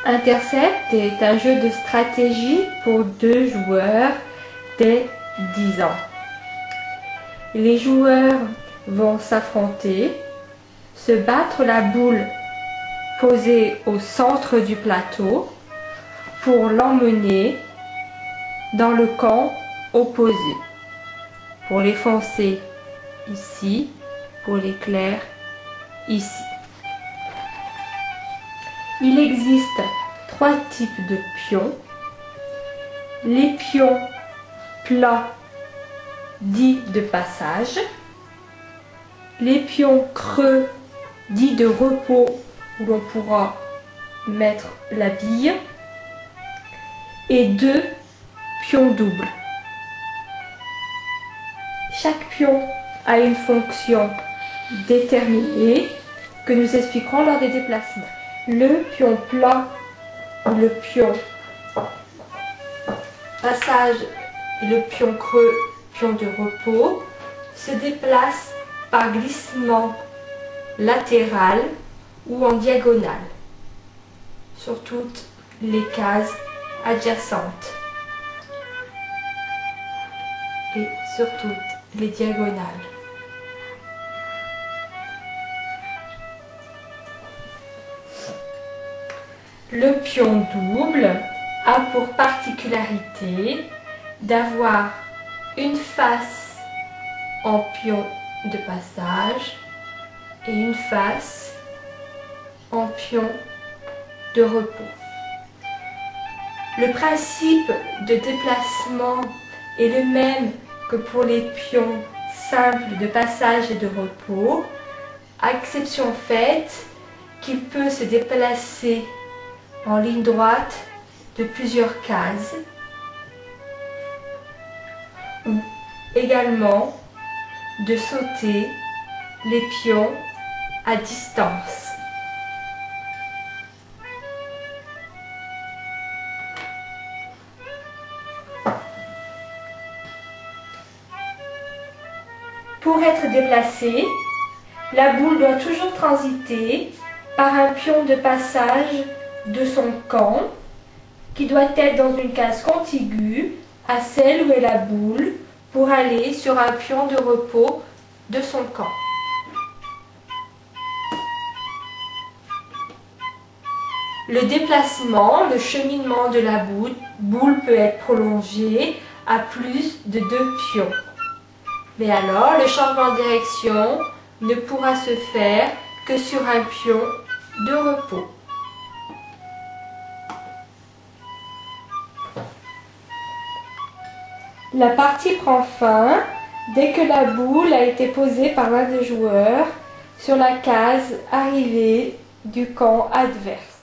Intercept est un jeu de stratégie pour 2 joueurs dès 10 ans. Les joueurs vont s'affronter, se battre la boule posée au centre du plateau pour l'emmener dans le camp opposé. Pour les foncés, ici, pour les clairs, ici. Il existe 3 types de pions. Les pions plats dits de passage, les pions creux dits de repos où l'on pourra mettre la bille, et 2 pions doubles. Chaque pion a une fonction déterminée que nous expliquerons lors des déplacements. Le pion plat ou le pion passage et le pion creux, pion de repos, se déplacent par glissement latéral ou en diagonale sur toutes les cases adjacentes et sur toutes les diagonales. Le pion double a pour particularité d'avoir une face en pion de passage et une face en pion de repos. Le principe de déplacement est le même que pour les pions simples de passage et de repos, à exception faite qu'il peut se déplacer en ligne droite de plusieurs cases, ou également de sauter les pions à distance. Pour être déplacée, la boule doit toujours transiter par un pion de passage de son camp, qui doit être dans une case contiguë à celle où est la boule pour aller sur un pion de repos de son camp. Le déplacement, le cheminement de la boule peut être prolongé à plus de 2 pions. Mais alors, le changement de direction ne pourra se faire que sur un pion de repos. La partie prend fin dès que la boule a été posée par l'un des joueurs sur la case arrivée du camp adverse.